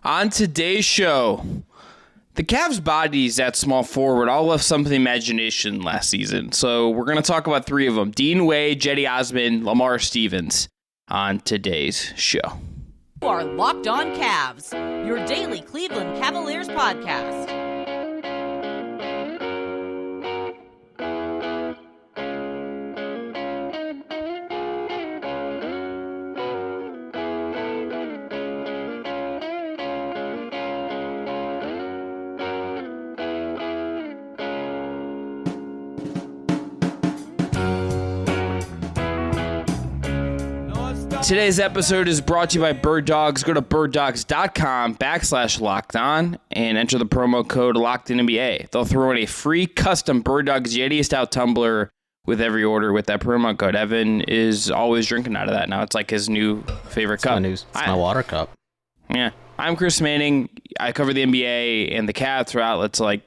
On today's show, the Cavs' bodies at small forward all left some of the imagination last season. So we're going to talk about three of them. Dean Wade, Jetty Osmond, Lamar Stevens on today's show. You are Locked On Cavs, your daily Cleveland Cavaliers podcast. Today's episode is brought to you by Bird Dogs. Go to birddogs.com/lockedon and enter the promo code LOCKEDINNBA. They'll throw in a free custom Bird Dogs Yeti Stout tumbler with every order with that promo code. Evan is always drinking out of that now. It's like his new favorite cup. It's my water cup. Yeah. I'm Chris Manning. I cover the NBA and the Cavs through outlets like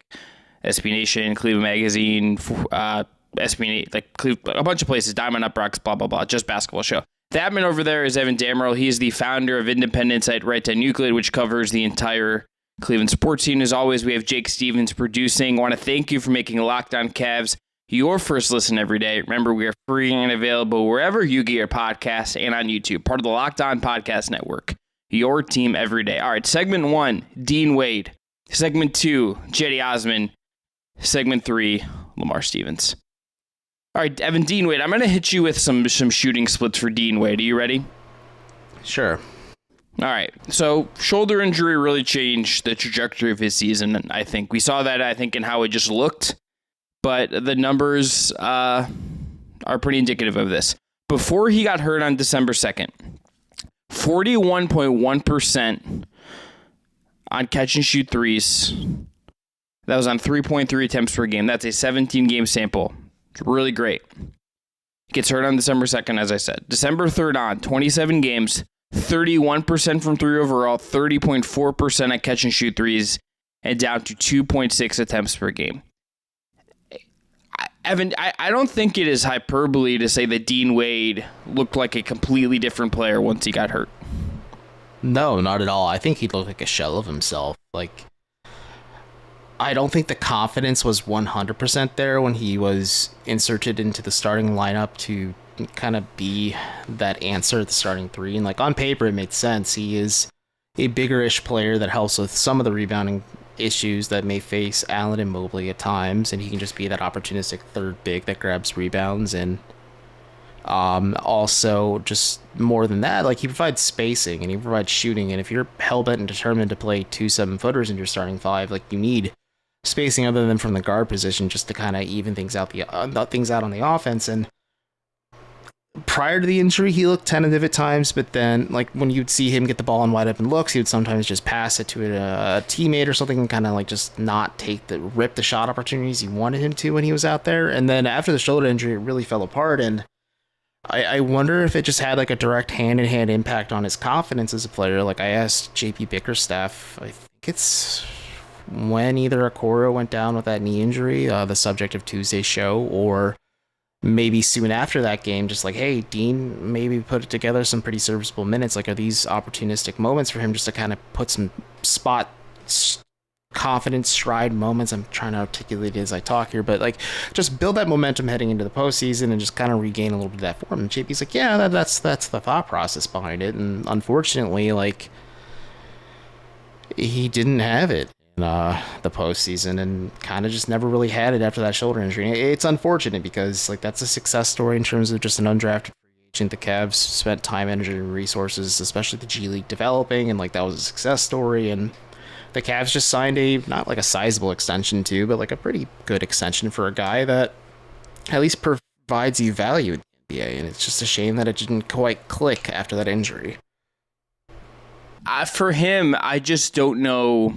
SB Nation, Cleveland Magazine, SB, like a bunch of places, Diamond UPROXX, blah, blah, blah, just basketball show. The admin over there is Evan Dammarell. He is the founder of independent site Down Euclid, which covers the entire Cleveland sports scene. As always, we have Jake Stevens producing. I want to thank you for making Locked On Cavs your first listen every day. Remember, we are free and available wherever you get your podcasts and on YouTube. Part of the Locked On Podcast Network. Your team every day. All right, segment 1, Dean Wade. Segment 2, Jetty Osmond. Segment 3, Lamar Stevens. All right, Evan, Dean Wade, I'm going to hit you with some shooting splits for Dean Wade. Are you ready? Sure. All right, so shoulder injury really changed the trajectory of his season, and I think we saw that, in how it just looked, but the numbers are pretty indicative of this. Before he got hurt on December 2nd, 41.1% on catch-and-shoot threes. That was on 3.3 attempts per game. That's a 17-game sample. Really great. Gets hurt on December 2nd, as I said. December 3rd on, 27 games, 31% from three overall, 30.4% at catch and shoot threes, and down to 2.6 attempts per game. Evan, I don't think it is hyperbole to say that Dean Wade looked like a completely different player once he got hurt. No, not at all. I think he looked like a shell of himself. I don't think the confidence was 100% there when he was inserted into the starting lineup to kind of be that answer at the starting three. And on paper, it made sense. He is a bigger-ish player that helps with some of the rebounding issues that may face Allen and Mobley at times. And he can just be that opportunistic third big that grabs rebounds. And also, just more than that, he provides spacing and he provides shooting. And if you're hell-bent and determined to play 2 7-footers in your starting five, you need spacing other than from the guard position just to kind of even things out on the offense. And prior to the injury, he looked tentative at times, but then when you'd see him get the ball in wide open looks, he would sometimes just pass it to a teammate or something and kind of just not rip the shot opportunities he wanted him to when he was out there. And then after the shoulder injury, it really fell apart. And I wonder if it just had a direct hand-in-hand impact on his confidence as a player. I asked JP Bickerstaff, I think it's when either Okoro went down with that knee injury, the subject of Tuesday's show, or maybe soon after that game, just hey, Dean maybe put together some pretty serviceable minutes. Are these opportunistic moments for him just to kind of put some spot confidence stride moments? I'm trying to articulate it as I talk here, but just build that momentum heading into the postseason and just kind of regain a little bit of that form. And JP's yeah, that's the thought process behind it. And unfortunately, he didn't have it the postseason and kind of just never really had it after that shoulder injury. It's unfortunate because that's a success story in terms of just an undrafted free agent. The Cavs spent time, energy, and resources, especially the G League, developing, and that was a success story. And the Cavs just signed not a sizable extension too, but a pretty good extension for a guy that at least provides you value in the NBA. And it's just a shame that it didn't quite click after that injury. For him, I just don't know.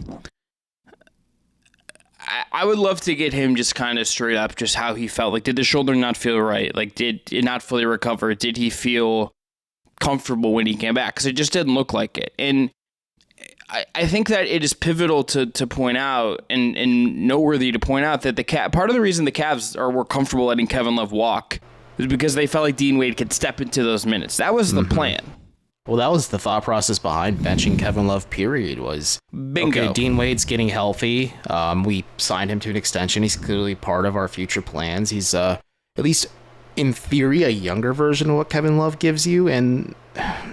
I would love to get him just kind of straight up just how he felt. Did the shoulder not feel right? Did it not fully recover? Did he feel comfortable when he came back? Because it just didn't look like it. And I think that it is pivotal to point out and noteworthy to point out that part of the reason the Cavs were comfortable letting Kevin Love walk is because they felt like Dean Wade could step into those minutes. That was the plan. Well, that was the thought process behind benching Kevin Love, period, was, Bingo. okay, Dean Wade's getting healthy. We signed him to an extension. He's clearly part of our future plans. He's, at least in theory, a younger version of what Kevin Love gives you, and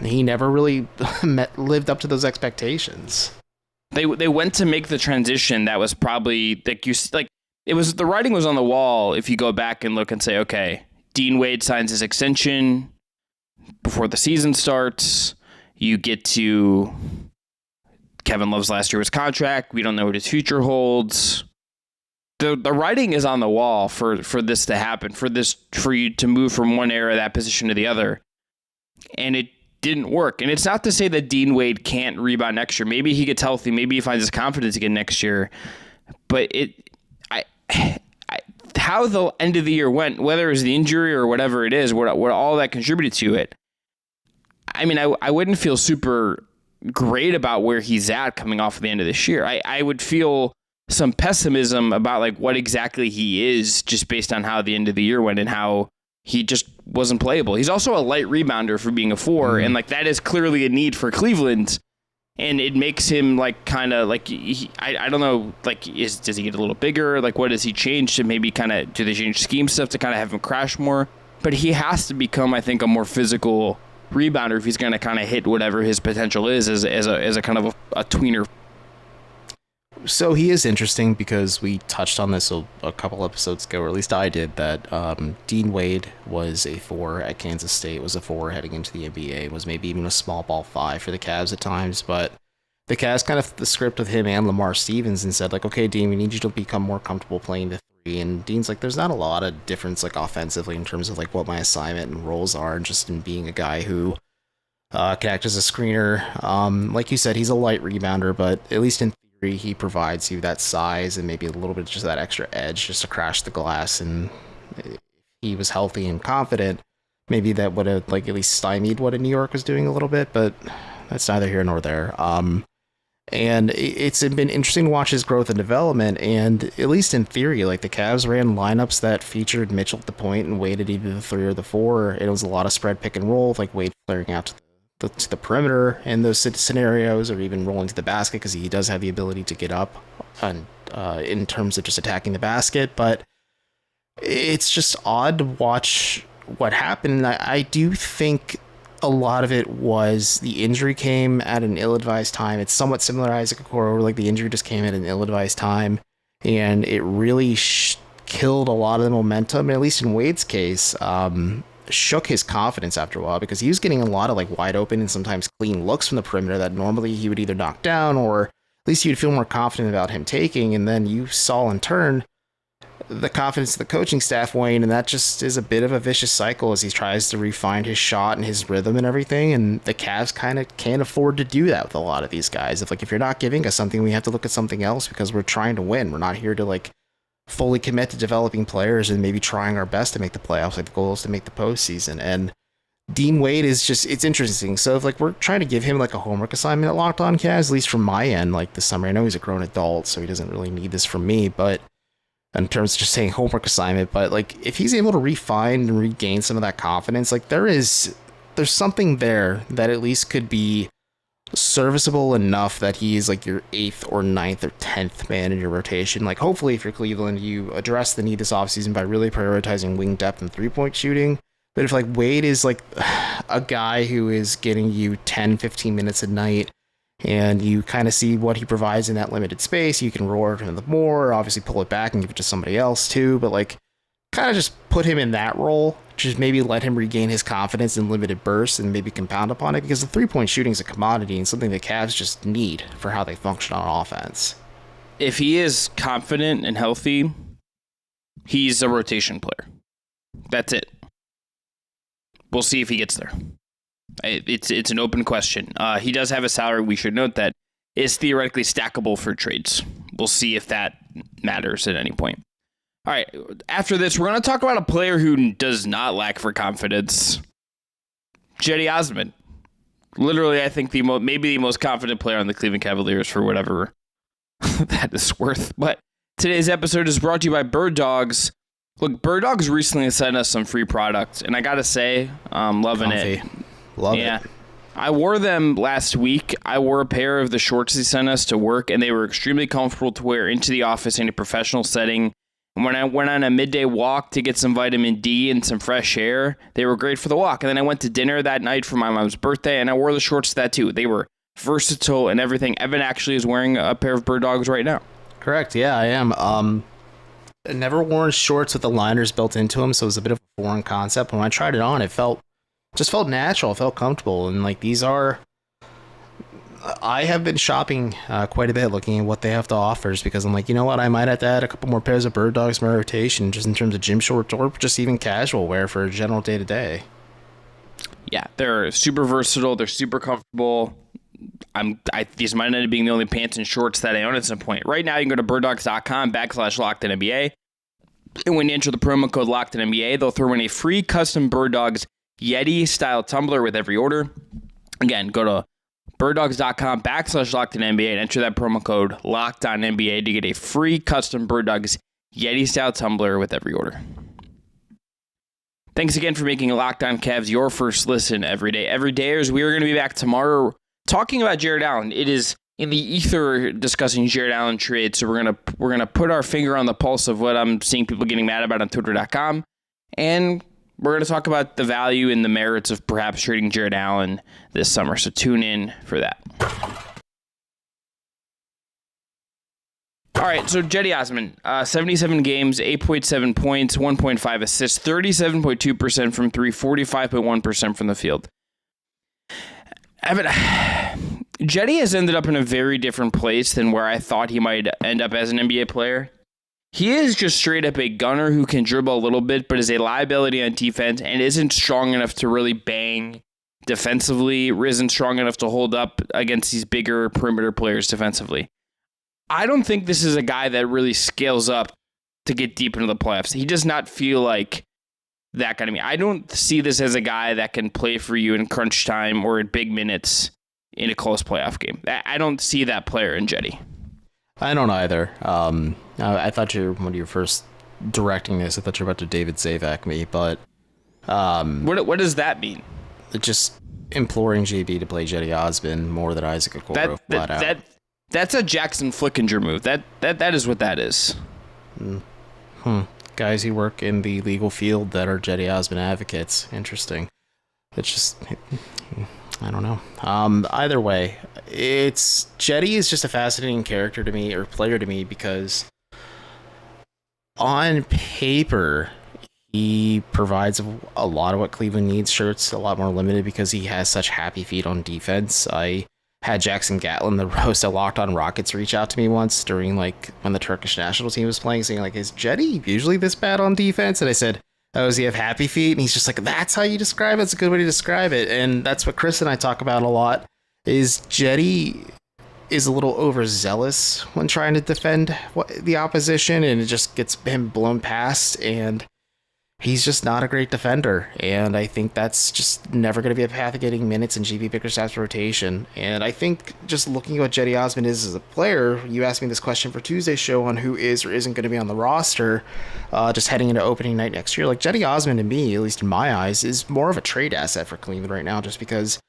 he never really lived up to those expectations. They went to make the transition that was probably, it was, the writing was on the wall if you go back and look and say, okay, Dean Wade signs his extension before the season starts. You get to Kevin Love's last year was contract. We don't know what his future holds. The writing is on the wall for this to happen, for you to move from one era of that position to the other. And it didn't work. And it's not to say that Dean Wade can't rebound next year. Maybe he gets healthy. Maybe he finds his confidence again next year. But how the end of the year went, whether it was the injury or whatever it is, what all that contributed to it. I mean, I wouldn't feel super great about where he's at coming off of the end of this year. I would feel some pessimism about like what exactly he is just based on how the end of the year went and how he just wasn't playable. He's also a light rebounder for being a 4, and like that is clearly a need for Cleveland. And it makes him like kind of like I don't know, like does he get a little bigger? Like what does he change to maybe kind of, do they change scheme stuff to kind of have him crash more? But he has to become, I think, a more physical rebounder if he's going to kind of hit whatever his potential is as a kind of a tweener. So he is interesting because we touched on this a couple episodes ago, or at least I did, that Dean Wade was a 4 at Kansas State, was a 4 heading into the NBA, was maybe even a small ball 5 for the Cavs at times, but the Cavs kind of flipped the script with him and Lamar Stevens and said, like, okay, Dean, we need you to become more comfortable playing the 3, and Dean's like, there's not a lot of difference, like, offensively in terms of, like, what my assignment and roles are, and just in being a guy who can act as a screener. Like you said, he's a light rebounder, but at least in he provides you that size and maybe a little bit just that extra edge just to crash the glass. And if he was healthy and confident, maybe that would have like at least stymied what New York was doing a little bit, but that's neither here nor there. And it's been interesting to watch his growth and development. And at least in theory, like the Cavs ran lineups that featured Mitchell at the point and Wade at either the 3 or the 4. And it was a lot of spread pick and roll, like Wade flaring out to the perimeter in those scenarios, or even rolling to the basket because he does have the ability to get up and in terms of just attacking the basket. But it's just odd to watch what happened. And I do think a lot of it was the injury came at an ill-advised time. It's somewhat similar to Isaac Okoro, where like the injury just came at an ill-advised time, and it really killed a lot of the momentum. And at least in Wade's case, shook his confidence after a while because he was getting a lot of like wide open and sometimes clean looks from the perimeter that normally he would either knock down or at least you'd feel more confident about him taking. And then you saw in turn the confidence of the coaching staff wane, and that just is a bit of a vicious cycle as he tries to refine his shot and his rhythm and everything. And the Cavs kind of can't afford to do that with a lot of these guys. If you're not giving us something, we have to look at something else because we're trying to win. We're not here to like fully commit to developing players and maybe trying our best to make the playoffs. Like the goal is to make the postseason. And Dean Wade is just, it's interesting. So if like we're trying to give him like a homework assignment at Locked On Cavs, at least from my end, like this summer, I know he's a grown adult, so he doesn't really need this from me, but in terms of just saying homework assignment, but like if he's able to refine and regain some of that confidence, like there's something there that at least could be serviceable enough that he's like your 8th or 9th or 10th man in your rotation. Like hopefully if you're Cleveland, you address the need this offseason by really prioritizing wing depth and 3-point shooting. But if like Wade is like a guy who is getting you 10-15 minutes a night and you kind of see what he provides in that limited space, you can roar him more, obviously pull it back and give it to somebody else too, but like kind of just put him in that role, just maybe let him regain his confidence in limited bursts and maybe compound upon it, because the 3-point shooting is a commodity and something the Cavs just need for how they function on offense. If he is confident and healthy, he's a rotation player. That's it. We'll see if he gets there. It's an open question. He does have a salary, we should note, that is theoretically stackable for trades. We'll see if that matters at any point. All right, after this, we're going to talk about a player who does not lack for confidence. Jetty Osmond. Literally, I think maybe the most confident player on the Cleveland Cavaliers for whatever that is worth. But today's episode is brought to you by Bird Dogs. Look, Bird Dogs recently sent us some free products, and I got to say, I'm loving it. Love it. I wore them last week. I wore a pair of the shorts they sent us to work, and they were extremely comfortable to wear into the office in a professional setting. And when I went on a midday walk to get some vitamin D and some fresh air, they were great for the walk. And then I went to dinner that night for my mom's birthday, and I wore the shorts to that too. They were versatile and everything. Evan actually is wearing a pair of Bird Dogs right now. Correct. Yeah, I am. I've never worn shorts with the liners built into them, so it was a bit of a foreign concept. When I tried it on, it felt natural. It felt comfortable. And like I have been shopping quite a bit, looking at what they have to offer, just because I'm like, you know what, I might have to add a couple more pairs of Bird Dogs to my rotation, just in terms of gym shorts or just even casual wear for general day to day. Yeah, they're super versatile. They're super comfortable. These might end up being the only pants and shorts that I own at some point. Right now, you can go to birddogs.com/LockedInNBA. And when you enter the promo code LockedInNBA, they'll throw in a free custom Bird Dogs Yeti style tumbler with every order. Again, go to birddogs.com/LockedInNBA and enter that promo code LockedOnNBA to get a free custom Bird Dogs Yeti style tumbler with every order. Thanks again for making Locked On Cavs your first listen every day. Every day, as we are going to be back tomorrow talking about Jared Allen. It is in the ether discussing Jared Allen trade, so we're gonna put our finger on the pulse of what I'm seeing people getting mad about on Twitter.com, and we're gonna talk about the value and the merits of perhaps trading Jared Allen this summer. So tune in for that. All right, so Jetty Osmond, 77 games, 8.7 points, 1.5 assists, 37.2% from three, 45.1% from the field. Jetty has ended up in a very different place than where I thought he might end up as an NBA player. He is just straight up a gunner who can dribble a little bit, but is a liability on defense and isn't strong enough to really bang defensively, isn't strong enough to hold up against these bigger perimeter players defensively. I don't think this is a guy that really scales up to get deep into the playoffs. He does not feel like that kind of me. I don't see this as a guy that can play for you in crunch time or in big minutes in a close playoff game. I don't see that player in Jetty. I don't either. I thought when you were first directing this, I thought you were about to David Zavak me, but what does that mean? Just imploring JB to play Jetty Osmond more than Isaac Okoro flat out. That's a Jackson Flickinger move. That is what that is. Guys who work in the legal field that are Jetty Osmond advocates. Interesting. It's just, I don't know. Either way, Jetty is just a fascinating character to me, or player to me, because on paper, he provides a lot of what Cleveland needs. Sure, it's a lot more limited because he has such happy feet on defense. I had Jackson Gatlin, the host of Locked On Rockets, reach out to me once during when the Turkish national team was playing, saying is Jetty usually this bad on defense? And I said, oh, does he have happy feet? And he's just like, that's how you describe it. It's a good way to describe it. And that's what Chris and I talk about a lot, is Jetty is a little overzealous when trying to defend the opposition, and it just gets him blown past, and he's just not a great defender, and I think that's just never going to be a path of getting minutes in GB Bickerstaff's rotation. And I think just looking at what Jetty Osmond is as a player, you asked me this question for Tuesday's show on who is or isn't going to be on the roster just heading into opening night next year. Jetty Osmond, to me, at least in my eyes, is more of a trade asset for Cleveland right now, just because,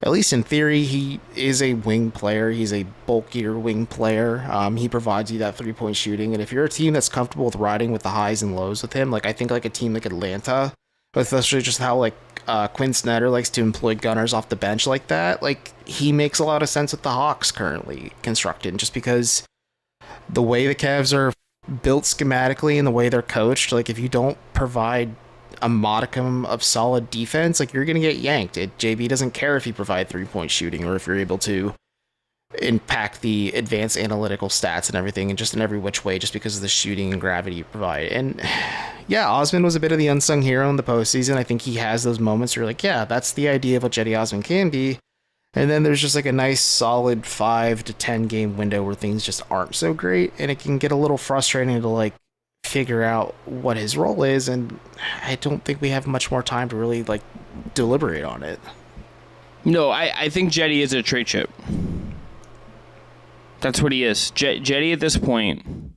at least in theory, he is a wing player. He's a bulkier wing player. He provides you that three-point shooting. And if you're a team that's comfortable with riding with the highs and lows with him, I think a team like Atlanta, especially just how Quinn Snyder likes to employ gunners off the bench like that, he makes a lot of sense with the Hawks currently constructed, just because the way the Cavs are built schematically and the way they're coached, if you don't provide a modicum of solid defense, you're going to get yanked. JB doesn't care if you provide three-point shooting or if you're able to impact the advanced analytical stats and everything, and just in every which way, just because of the shooting and gravity you provide. And yeah, Osmond was a bit of the unsung hero in the postseason. I think he has those moments where yeah, that's the idea of what Jetty Osmond can be. And then there's just a nice solid 5 to 10 game window where things just aren't so great, and it can get a little frustrating to figure out what his role is, and I don't think we have much more time to really deliberate on it. No, I think Jetty is a trade chip. That's what he is. Jetty at this point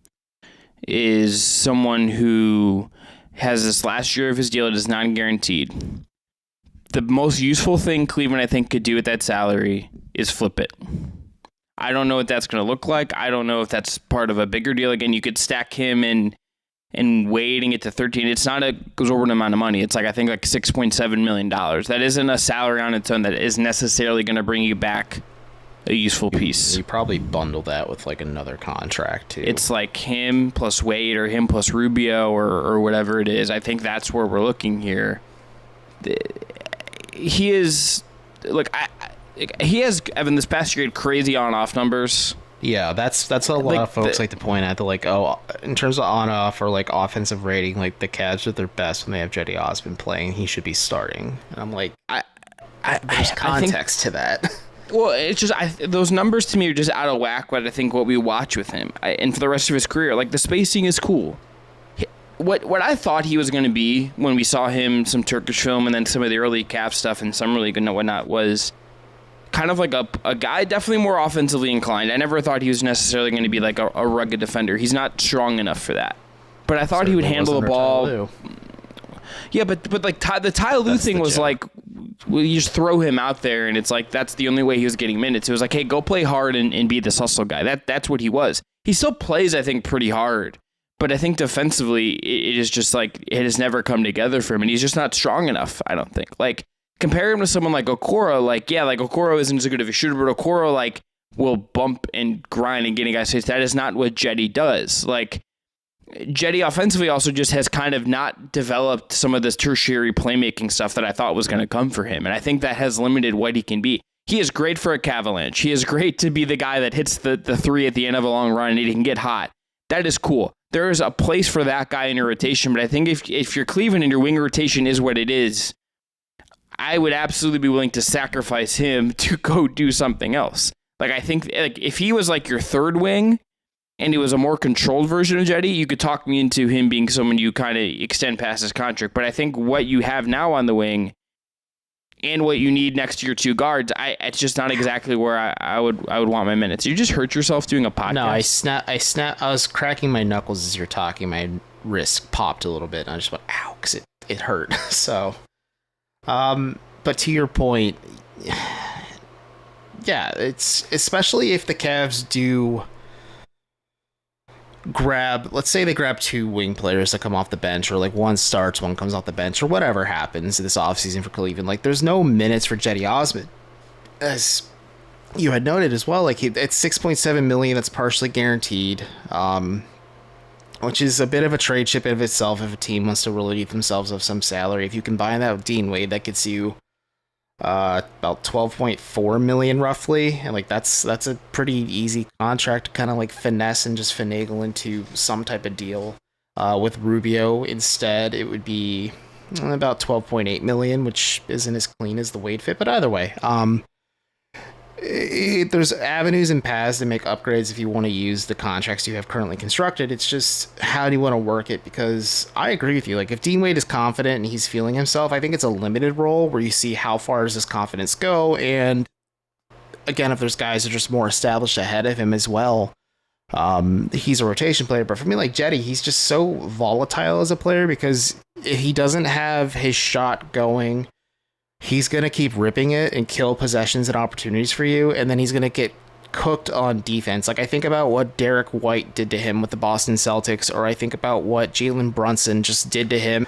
is someone who has this last year of his deal that is non-guaranteed. the most useful thing Cleveland, I think, could do with that salary is flip it. I don't know what that's going to look like. I don't know if that's part of a bigger deal. Again, you could stack him and Wade and get to 13. It's not a exorbitant amount of money. It's I think $6.7 million. That isn't a salary on its own that is necessarily going to bring you back a useful piece. You probably bundle that with another contract too. It's him plus Wade or him plus Rubio or whatever it is. I think that's where we're looking here. He is he has, Evan, this past year had crazy on-off numbers. Yeah, that's what a lot of folks like to point at. In terms of on-off or offensive rating, the Cavs are their best when they have Jetty Osmond playing. He should be starting. And I'm there's context to that. Well, it's just those numbers to me are just out of whack. What I think what we watch with him, and for the rest of his career, the spacing is cool. What I thought he was going to be when we saw him some Turkish film and then some of the early Cavs stuff and Summer League and whatnot was kind of a guy definitely more offensively inclined. I never thought he was necessarily going to be a rugged defender. He's not strong enough for that. But I thought he would handle the ball. Yeah, but the Ty Lue thing was you just throw him out there and it's that's the only way he was getting minutes. It was hey, go play hard and be this hustle guy. That's what he was. He still plays, I think, pretty hard. But I think defensively, it is just it has never come together for him, and he's just not strong enough, I don't think. Compare him to someone like Okoro, Okoro isn't as good of a shooter, but Okoro, will bump and grind and getting guys hits. That is not what Jetty does. Jetty offensively also just has kind of not developed some of this tertiary playmaking stuff that I thought was going to come for him, and I think that has limited what he can be. He is great for a Cavalanche. He is great to be the guy that hits the three at the end of a long run and he can get hot. That is cool. There is a place for that guy in your rotation, but I think if you're Cleveland and your wing rotation is what it is, I would absolutely be willing to sacrifice him to go do something else. I think if he was your third wing and he was a more controlled version of Jetty, you could talk me into him being someone you kind of extend past his contract. But I think what you have now on the wing and what you need next to your two guards, it's just not exactly where I would want my minutes. You just hurt yourself doing a podcast. No, I was cracking my knuckles as you're talking. My wrist popped a little bit, and I just went, ow, because it hurt. So, but to your point, yeah, it's especially if the Cavs do let's say they grab two wing players that come off the bench, or one starts, one comes off the bench, or whatever happens this offseason for Cleveland. There's no minutes for Jetty Osmond, as you had noted as well. It's $6.7 million that's partially guaranteed, which is a bit of a trade chip in of itself if a team wants to relieve themselves of some salary. If you combine that with Dean Wade, that gets you about $12.4 million roughly, and that's a pretty easy contract to kind of finesse and just finagle into some type of deal. With Rubio instead, it would be about $12.8 million, which isn't as clean as the Wade fit, but either way, there's avenues and paths to make upgrades if you want to use the contracts you have currently constructed. It's just how do you want to work it? Because I agree with you. If Dean Wade is confident and he's feeling himself, I think it's a limited role where you see how far does this confidence go. And again, if there's guys that are just more established ahead of him as well, he's a rotation player. But for me, Jetty, he's just so volatile as a player because if he doesn't have his shot going, he's going to keep ripping it and kill possessions and opportunities for you, and then he's going to get cooked on defense. I think about what Derek White did to him with the Boston Celtics, or I think about what Jalen Brunson just did to him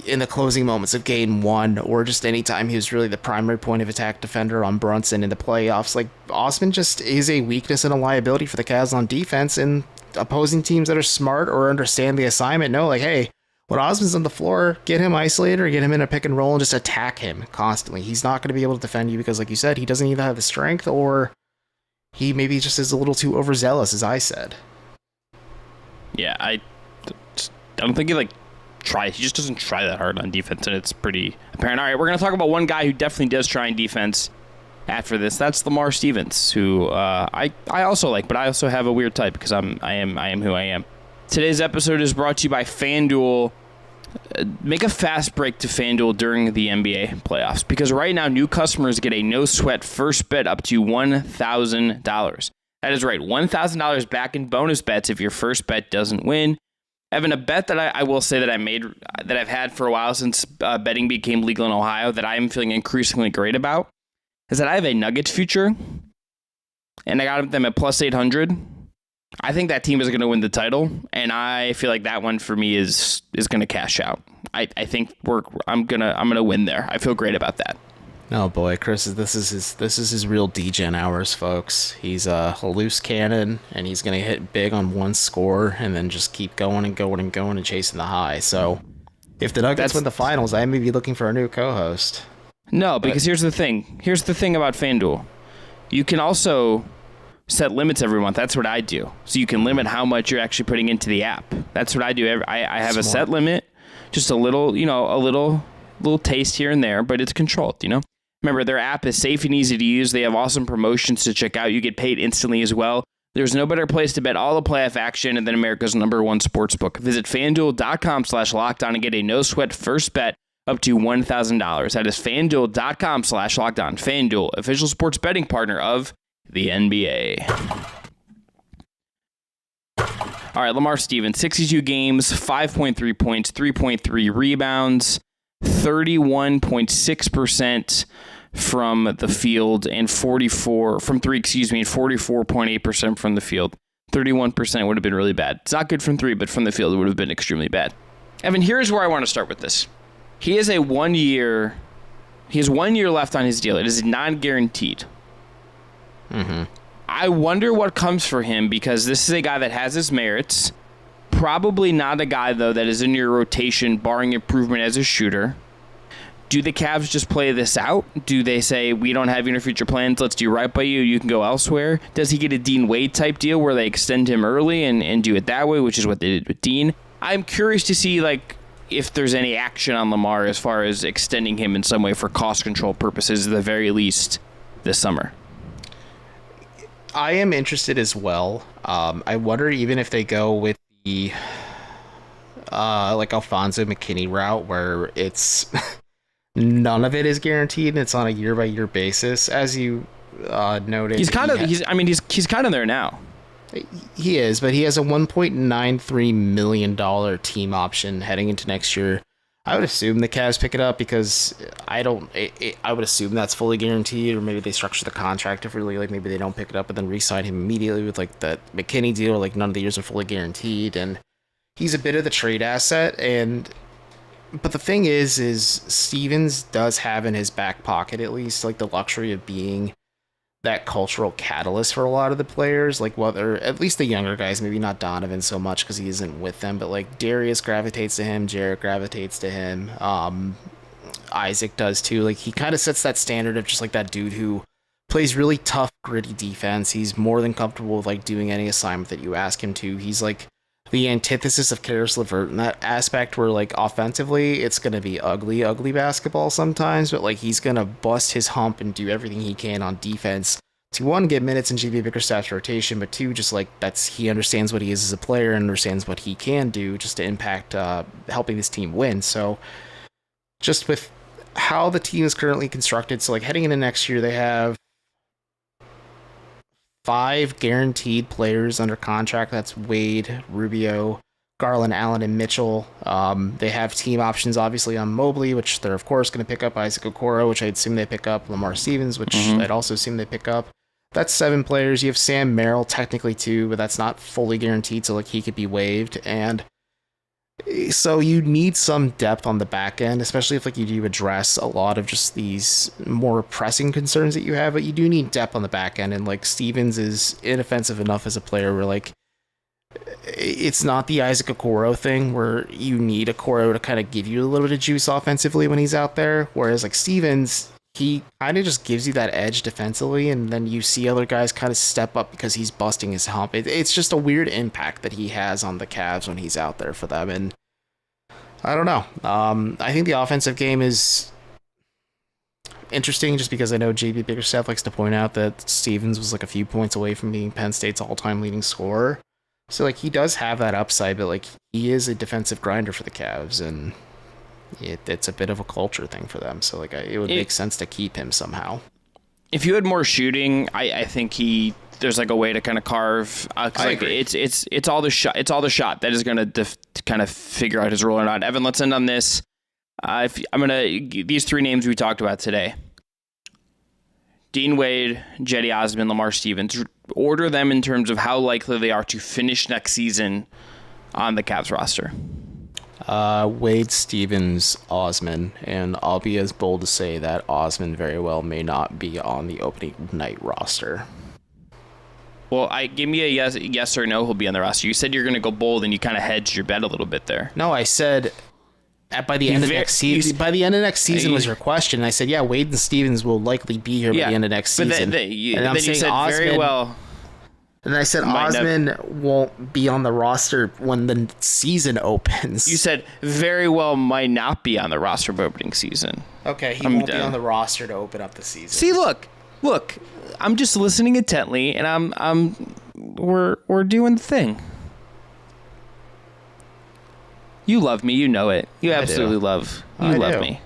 in the closing moments of Game 1, or just anytime he was really the primary point of attack defender on Brunson in the playoffs. Osmond just is a weakness and a liability for the Cavs on defense, and opposing teams that are smart or understand the assignment know, hey, when Osmond's on the floor, get him isolated or get him in a pick and roll and just attack him constantly. He's not going to be able to defend you because, like you said, he doesn't either have the strength or he maybe just is a little too overzealous, as I said. Yeah, I don't think he tries. He just doesn't try that hard on defense, and it's pretty apparent. All right, we're going to talk about one guy who definitely does try in defense after this. That's Lamar Stevens, who I also like, but I also have a weird type because I am who I am. Today's episode is brought to you by FanDuel. Make a fast break to FanDuel during the NBA playoffs because right now new customers get a no-sweat first bet up to $1,000. That is right, $1,000 back in bonus bets if your first bet doesn't win. Evan, a bet that I will say that I made, that I've had for a while since betting became legal in Ohio, that I am feeling increasingly great about, is that I have a Nuggets future, and I got them at plus 800. I think that team is going to win the title, and I feel like that one for me is going to cash out. I think I'm gonna win there. I feel great about that. Oh boy, Chris, this is his real degen hours, folks. He's a loose cannon, and he's gonna hit big on one score, and then just keep going and going and going and chasing the high. So, if the Nuggets win the finals, I may be looking for a new co-host. No, because here's the thing. Here's the thing about FanDuel. You can also set limits every month. That's what I do. So you can limit how much you're actually putting into the app. That's what I do. I have a set limit, just a little taste here and there, but it's controlled. Remember, their app is safe and easy to use. They have awesome promotions to check out. You get paid instantly as well. There's no better place to bet all the playoff action than America's #1 sportsbook. Visit FanDuel.com/lockdown and get a no-sweat first bet up to $1,000. That is FanDuel.com/lockdown. FanDuel, official sports betting partner of the NBA. All right, Lamar Stevens, 62 games, 5.3 points, 3.3 rebounds, 31.6% from the field, and 44.8% from the field. 31% would have been really bad. It's not good from three, but from the field it would have been extremely bad. Evan, here's where I want to start with this. He has 1 year left on his deal. It is non-guaranteed. Mm-hmm. I wonder what comes for him, because this is a guy that has his merits. Probably not a guy, though, that is in your rotation, barring improvement as a shooter. Do the Cavs just play this out? Do they say, we don't have your future plans, let's do right by you, you can go elsewhere? Does he get a Dean Wade type deal where they extend him early and do it that way, which is what they did with Dean? I'm curious to see if there's any action on Lamar as far as extending him in some way for cost control purposes, at the very least, this summer. I am interested as well. I wonder even if they go with the Alfonso McKinney route, where it's none of it is guaranteed and it's on a year-by-year basis, as you noted. He's kind of there now. He is, but he has a $1.93 million team option heading into next year. I would assume the Cavs pick it up, because I would assume that's fully guaranteed, or maybe they structure the contract differently. Maybe they don't pick it up and then re-sign him immediately with that McKinney deal. None of the years are fully guaranteed, and he's a bit of the trade asset. But the thing is Stevens does have in his back pocket at least the luxury of being that cultural catalyst for a lot of the players, whether at least the younger guys, maybe not Donovan so much because he isn't with them, but Darius gravitates to him, Jarrett gravitates to him, Isaac does too. He kind of sets that standard of just that dude who plays really tough, gritty defense. He's more than comfortable with doing any assignment that you ask him to. He's the antithesis of Karis LeVert in that aspect, where offensively it's going to be ugly basketball sometimes, but he's going to bust his hump and do everything he can on defense to, one, get minutes in GB Bickerstaff's rotation, but two, just he understands what he is as a player and understands what he can do just to impact helping this team win. So just with how the team is currently constructed, so heading into next year, they have 5 guaranteed players under contract. That's Wade, Rubio, Garland, Allen, and Mitchell. They have team options, obviously, on Mobley, which they're, of course, going to pick up. Isaac Okoro, which I'd assume they pick up. Lamar Stevens, which I'd also assume they pick up. That's 7 players. You have Sam Merrill, technically 2, but that's not fully guaranteed, so he could be waived. And so you need some depth on the back end, especially if you do address a lot of just these more pressing concerns that you have, but you do need depth on the back end. And Stevens is inoffensive enough as a player where it's not the Isaac Okoro thing where you need Okoro to kind of give you a little bit of juice offensively when he's out there, whereas Stevens, he kind of just gives you that edge defensively, and then you see other guys kind of step up because he's busting his hump. It's just a weird impact that he has on the Cavs when he's out there for them, and I don't know. I think the offensive game is interesting just because I know JB Bickerstaff likes to point out that Stevens was a few points away from being Penn State's all-time leading scorer. So he does have that upside, but he is a defensive grinder for the Cavs, and it's a bit of a culture thing for them. So it would make sense to keep him somehow. if you had more shooting, I think there's like a way to kind of carve. It's all the shot. It's all the shot that is going to kind of figure out his role or not. Evan, let's end on this. These three names we talked about today: Dean Wade, Jetty Osmond, Lamar Stevens. Order them in terms of how likely they are to finish next season on the Cavs roster. Wade, Stevens, Osmond, and I'll be as bold to say that Osmond very well may not be on the opening night roster. Well, give me a yes or no. He'll be on the roster. You said you're going to go bold, and you kind of hedged your bet a little bit there. No, I said by the end of next season. By the end of next season was your question. I said, yeah, Wade and Stevens will likely be here by the end of next season. Then you said Osmond, very well. And I said Osmond won't be on the roster when the season opens. You said very well might not be on the roster for opening season. Okay, he won't be on the roster to open up the season. See, look, I'm just listening intently, and we're doing the thing. You love me, you know it. You absolutely love me.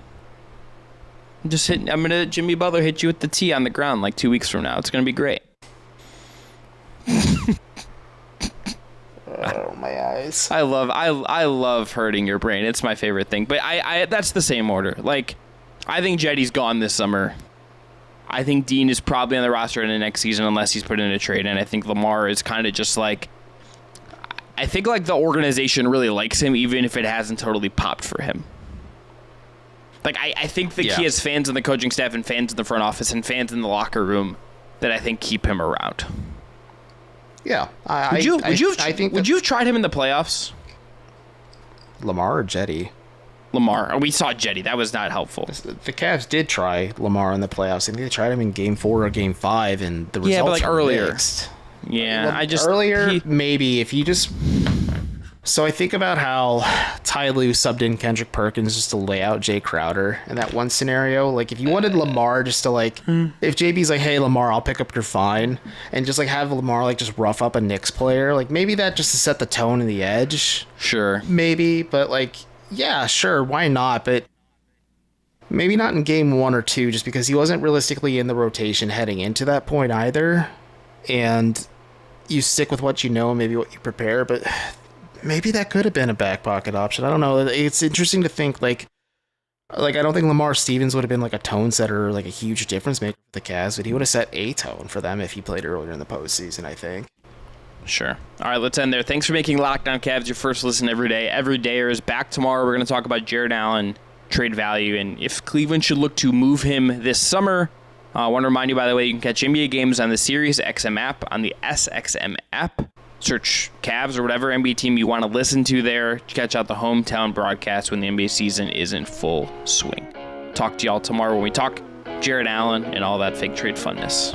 I'm gonna Jimmy Butler hit you with the tee on the ground like 2 weeks from now. It's gonna be great. Oh, my eyes. I love hurting your brain. It's my favorite thing. But I that's the same order. Like, I think Jetty's gone this summer. I think Dean is probably on the roster in the next season unless he's put in a trade. And I think Lamar is kind of just like, I think like the organization really likes him even if it hasn't totally popped for him. Like, I think that he has fans in the coaching staff and fans in the front office and fans in the locker room that I think keep him around. Yeah. Would you have tried him in the playoffs? Lamar or Jetty? Lamar. We saw Jetty. That was not helpful. The Cavs did try Lamar in the playoffs. I think they tried him in Game 4 or Game 5, and the results were earlier. mixed. Yeah, maybe if you just. So I think about how Ty Lue subbed in Kendrick Perkins just to lay out Jay Crowder in that one scenario. Like, if you wanted Lamar just to, like, if JB's like, hey, Lamar, I'll pick up your fine, and just, like, have Lamar, like, just rough up a Knicks player, like, maybe that just to set the tone and the edge. Sure. Maybe, but, like, yeah, sure, why not? But maybe not in Game 1 or 2, just because he wasn't realistically in the rotation heading into that point either. And you stick with what you know, maybe what you prepare, but maybe that could have been a back pocket option. I don't know. It's interesting to think, like I don't think Lamar Stevens would have been like a tone setter or like a huge difference maker for the Cavs, but he would have set a tone for them if he played earlier in the postseason, I think. Sure. All right, let's end there. Thanks for making Locked On Cavs your first listen every day. Every Dayer is back tomorrow. We're going to talk about Jarrett Allen, trade value, and if Cleveland should look to move him this summer. I want to remind you, by the way, you can catch NBA games on the Sirius XM app, on the SXM app. Search Cavs or whatever NBA team you want to listen to there. Catch out the hometown broadcast when the NBA season is in full swing. Talk to y'all tomorrow when we talk Jarrett Allen and all that fake trade funness.